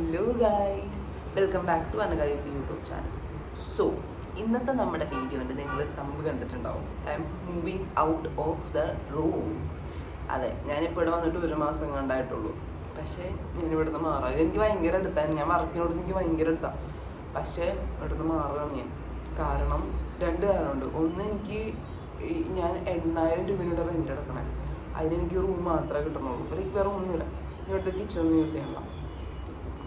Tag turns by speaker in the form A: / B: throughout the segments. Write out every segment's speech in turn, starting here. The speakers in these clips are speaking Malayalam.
A: Hello guys, welcome back to Anagha YouTube channel. So ഇന്നത്തെ നമ്മുടെ വീഡിയോയിൽ നിങ്ങൾ തമ്പ് കണ്ടിട്ടുണ്ടാവും. I'm moving out of the room. അതെ, ഞാനിപ്പോൾ ഇവിടെ വന്നിട്ട് 1 മാസം കണ്ടായിട്ടുള്ളൂ. പക്ഷേ ഞാനിവിടുന്ന് മാറാം. എനിക്ക് ഭയങ്കര അടുത്താണ്. ഞാൻ വർക്കിനോട് എനിക്ക് ഭയങ്കര അടുത്താണ്. പക്ഷേ ഇവിടുന്ന് മാറുകയാണ് ഞാൻ. കാരണം 2 കാരണമുണ്ട്. ഒന്ന്, എനിക്ക് ഞാൻ 8,000 രൂപയുടെ റെൻ്റ് എടുക്കണേ. അതിനെനിക്ക് റൂം മാത്രമേ കിട്ടണുള്ളൂ. എനിക്ക് വേറെ ഒന്നുമില്ല. ഇവിടുത്തെ കിച്ചൺ യൂസ് ചെയ്യണം.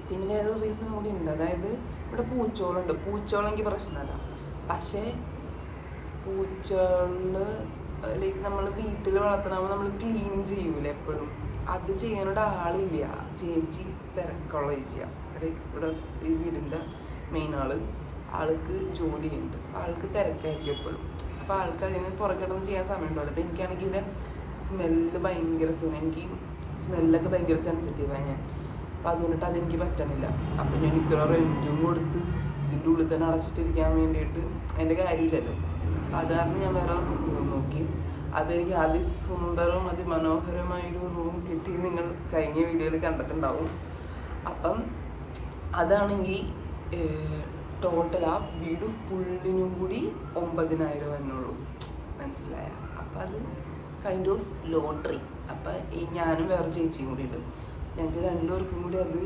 A: പിന്നെ വേറൊരു റീസൺ കൂടി ഉണ്ട്. അതായത് ഇവിടെ പൂച്ചോളുണ്ട്. പൂച്ചോളെങ്കിൽ പ്രശ്നമല്ല. പക്ഷേ പൂച്ചോളിൽ ലൈക്ക് നമ്മൾ വീട്ടിൽ വളർത്തണമ്പോൾ നമ്മൾ ക്ലീൻ ചെയ്യൂല എപ്പോഴും. അത് ചെയ്യാനൊരു ആളില്ല. ചേച്ചി തിരക്കുള്ള ചേച്ചിയാണ്. ലൈക്ക് ഇവിടെ ഈ വീടിൻ്റെ മെയിൻ ആൾക്ക് ജോലിയുണ്ട്. ആൾക്ക് തിരക്കായിരിക്കും എപ്പോഴും. അപ്പോൾ ആൾക്ക് അതിന് പുറകിടന്ന് ചെയ്യാൻ സമയം ഉണ്ടാവില്ല. അപ്പോൾ എനിക്കാണെങ്കിൽ സ്മെല്ല് ഭയങ്കര സീൻ. എനിക്ക് സ്മെല്ലൊക്കെ ഭയങ്കര സെൻസിറ്റീവാണ് ഞാൻ. അപ്പം അതുകൊണ്ടിട്ട് അതെനിക്ക് പറ്റണില്ല. അപ്പം ഞാൻ ഇത്ര റെൻറ്റും കൊടുത്ത് ഇതിൻ്റെ ഉള്ളിൽ തന്നെ അടച്ചിട്ടിരിക്കാൻ വേണ്ടിയിട്ട് എൻ്റെ കാര്യമില്ലല്ലോ. അത് കാരണം ഞാൻ വേറെ റൂം നോക്കി. അതെനിക്ക് അതിസുന്ദരവും അതിമനോഹരമായൊരു റൂം കിട്ടി. നിങ്ങൾ കഴിഞ്ഞ വീഡിയോയിൽ കണ്ടിട്ടുണ്ടാവും. അപ്പം അതാണെങ്കിൽ ടോട്ടൽ ആ വീട് ഫുള്ളിനും കൂടി 9,000 എന്നുള്ളൂ. മനസ്സിലായ? അപ്പം അത് കൈൻഡ് ഓഫ് ലോട്ടറി. അപ്പം ഞാനും വേറെ ചേച്ചിയും കൂടി ഉണ്ട്. ഞങ്ങൾക്ക് 2 പേർക്കും കൂടി അത്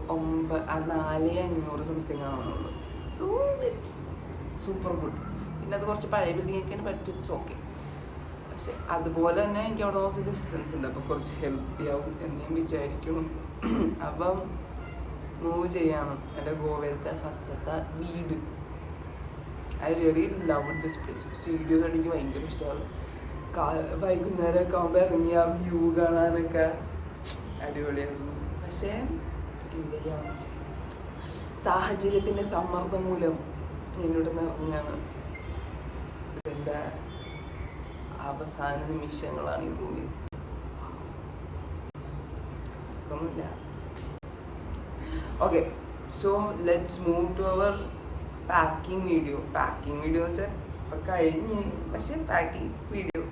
A: 4,500 സംതിങ് ആവുന്നുള്ളൂ. So it's super good. പിന്നെ അത് കുറച്ച് പഴയ ബിൽഡിംഗ് ഒക്കെയാണ്. But it's okay. പക്ഷെ അതുപോലെ തന്നെ എനിക്ക് അവിടെ കുറച്ച് ഡിസ്റ്റൻസ് ഉണ്ട്. അപ്പോൾ കുറച്ച് ഹെൽപ്പ് ആവും എന്ന് ഞാൻ വിചാരിക്കണം. അപ്പം മൂവ് ചെയ്യണം. എൻ്റെ ഗോവയിലത്തെ ഫസ്റ്റത്തെ വീട്. I really love this place. Serious ആയിട്ട് എനിക്ക് ഭയങ്കര ഇഷ്ടമാണ്. വൈകുന്നേരമൊക്കെ ആകുമ്പോൾ ഇറങ്ങി ആ വ്യൂ കാണാനൊക്കെ അടിപൊളിയായിരുന്നു. പക്ഷേ എന്ത് ചെയ്യാം, സാഹചര്യത്തിൻ്റെ സമ്മർദ്ദം മൂലം എന്നോട് നിറഞ്ഞാണ്. ഇതിൻ്റെ അവസാന നിമിഷങ്ങളാണ് ഈ റൂമിൽ. ഒന്നുമില്ല. Okay, so let's move to our packing video. Packing video എന്ന് വെച്ചാൽ ഇപ്പം കഴിഞ്ഞ്, പക്ഷേ packing video.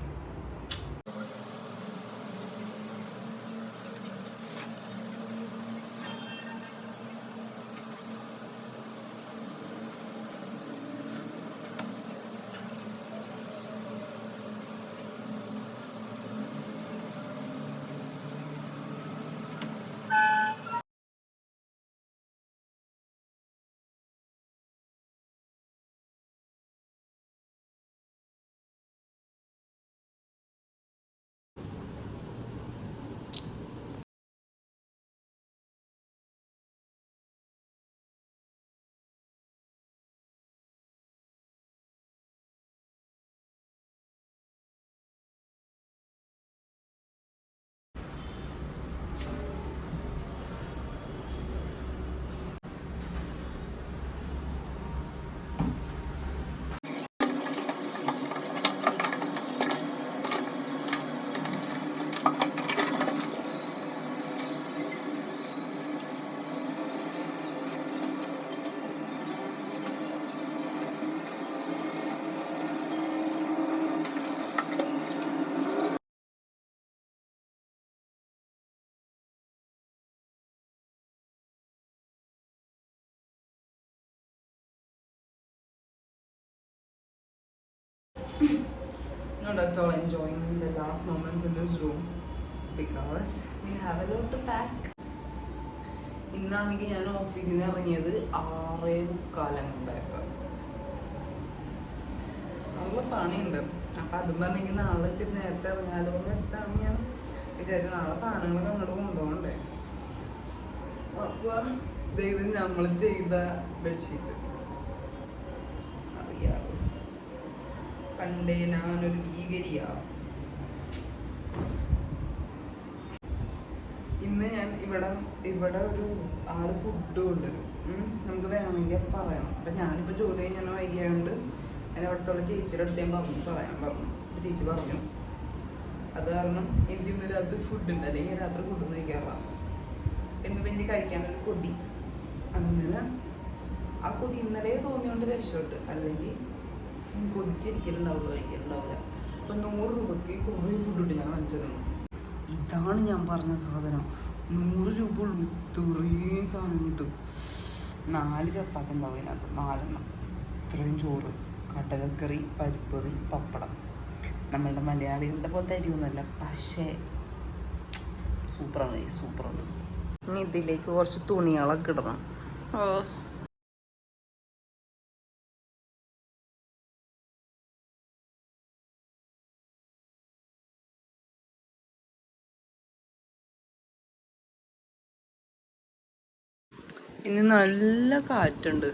A: Not at all enjoying the last moments in this room because we have a lot to pack. ഇന്നാണെങ്കിൽ ഞാൻ ഓഫീസിൽ നിന്ന് ഇറങ്ങിയത് 6:45 നല്ല പണിയുണ്ട്. അപ്പം അതും പറഞ്ഞെങ്കിൽ നാളെ നേരത്തെ ഇറങ്ങാലോ എന്ന് വെച്ചിട്ടാണ് ഞാൻ വിചാരിച്ചത്. നാളെ സാധനങ്ങളൊക്കെ അങ്ങോട്ട് കൊണ്ടുപോകണ്ടേ. അപ്പോൾ ഇത് നമ്മൾ ചെയ്ത ബെഡ്ഷീറ്റ് അറിയാം. പണ്ടേ ഞാനൊരു ഭീകരിയാണ്. ഇന്ന് ഞാൻ ഇവിടെ ഒരു ആള് ഫുഡ് കൊണ്ടുവരും. നമുക്ക് വേണമെങ്കിൽ അത് പറയണം. അപ്പം ഞാനിപ്പോൾ ജോലി കഴിഞ്ഞാൽ വൈകിയാണ്ട് ഞാൻ അവിടുത്തെ ചേച്ചിയുടെ അടുത്തേം പറയാൻ പറഞ്ഞു. അപ്പോൾ ചേച്ചി പറഞ്ഞു അത് കാരണം എനിക്ക് ഇന്ന് രാത്രി ഫുഡ് ഉണ്ട്, അല്ലെങ്കിൽ രാത്രി ഫുഡ് കഴിക്കാറില്ല. എന്ന് പിന്നെ കഴിക്കാനൊരു കൊതി. അങ്ങനെ ആ കൊതി ഇന്നലെ തോന്നിയോണ്ട് രക്ഷപ്പെട്ട്. അല്ലെങ്കിൽ കൊതിച്ചിരിക്കലുണ്ടാവുള്ളൂ, കഴിക്കലുണ്ടാവില്ല. അപ്പം 100 രൂപയ്ക്ക് കുറേ ഫുഡ് ഞാൻ വാങ്ങിച്ചതാണ്. ഇതാണ് ഞാൻ പറഞ്ഞ സാധനം. 100 രൂപ ഉള്ളൂ. ഇത്രയും സാധനം കിട്ടും. 4 ചപ്പാത്തി ഉണ്ടാവും അതിനകത്ത്, 4 ഇത്രയും ചോറ്, കടലക്കറി, പരിപ്പറി, പപ്പടം. നമ്മളുടെ മലയാളികളുടെ പോലത്തെ അരിയൊന്നുമല്ല, പക്ഷേ സൂപ്പറാണ്, സൂപ്പറാണ്. ഇനി ഇതിലേക്ക് കുറച്ച് തുണികളൊക്കെ ഇടണം. ഇനി നല്ല കാറ്റുണ്ട്.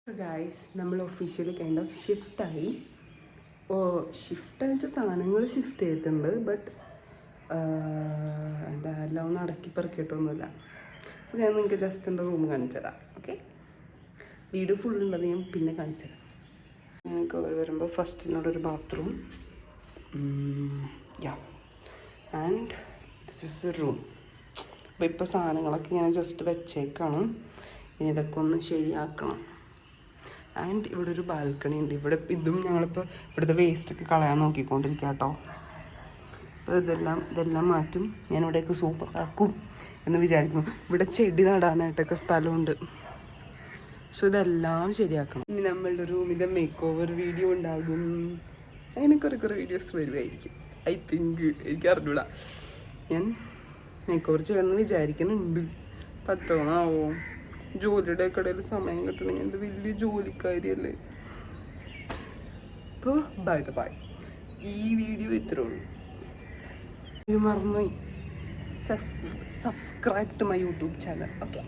A: ഗൈസ്, നമ്മൾ ഒഫീഷ്യലി കൈൻഡ് ഓഫ് ഷിഫ്റ്റായി. ഷിഫ്റ്റായിട്ട് സാധനങ്ങൾ ഷിഫ്റ്റ് ചെയ്തിട്ടുണ്ട്. ബട്ട് എന്താ എല്ലാം ഒന്ന് അടക്കി പെറുക്കിയിട്ടൊന്നുമില്ല. സോ ഞാൻ നിങ്ങൾക്ക് ജസ്റ്റ് എൻ്റെ റൂം കാണിച്ചു തരാം. ഓക്കെ, വീട് ഫുള്ളുള്ളത് ഞാൻ പിന്നെ കാണിച്ചു തരാം. ഞങ്ങൾക്ക് വരുമ്പോൾ ഫസ്റ്റ് എന്നോടൊരു bathroom, yeah, and this is the room. അപ്പോൾ ഇപ്പോൾ സാധനങ്ങളൊക്കെ ഞാൻ ജസ്റ്റ് വെച്ചേക്കാണ്. ഇനി ഇതൊക്കെ ഒന്ന് ശരിയാക്കണം. ആൻഡ് ഇവിടെ ഒരു ബാൽക്കണി ഉണ്ട്. ഇവിടെ ഇതും ഞങ്ങളിപ്പോൾ ഇവിടുത്തെ വേസ്റ്റൊക്കെ കളയാൻ നോക്കിക്കൊണ്ടിരിക്കുക കേട്ടോ. അപ്പോൾ ഇതെല്ലാം മാറ്റും. ഞാൻ ഇവിടെയൊക്കെ സൂപ്പർ ആക്കും എന്ന് വിചാരിക്കുന്നു. ഇവിടെ ചെടി നടാനായിട്ടൊക്കെ സ്ഥലമുണ്ട്. സോ ഇതെല്ലാം ശരിയാക്കണം. ഇനി നമ്മളുടെ റൂമിൻ്റെ മേക്ക് ഓവർ വീഡിയോ ഉണ്ടാകും. അങ്ങനെ കുറേ വീഡിയോസ് വരുമായിരിക്കും. ഐ തിങ്ക്, എനിക്ക് അറിഞ്ഞൂടാ. ഞാൻ മേക്ക് ഓവർ ചെയ്യണമെന്ന് വിചാരിക്കുന്നുണ്ട്. പറ്റണമാവോ? ജോലിയുടെ കടയിൽ സമയം കിട്ടണമെങ്കിൽ എൻ്റെ വലിയ ജോലിക്കാരിയല്ലേ. ഇപ്പോൾ ബൈ. ഈ വീഡിയോ ഇത്രേ ഉള്ളൂ. മറന്നുപോയി, subscribe to my YouTube channel. Okay.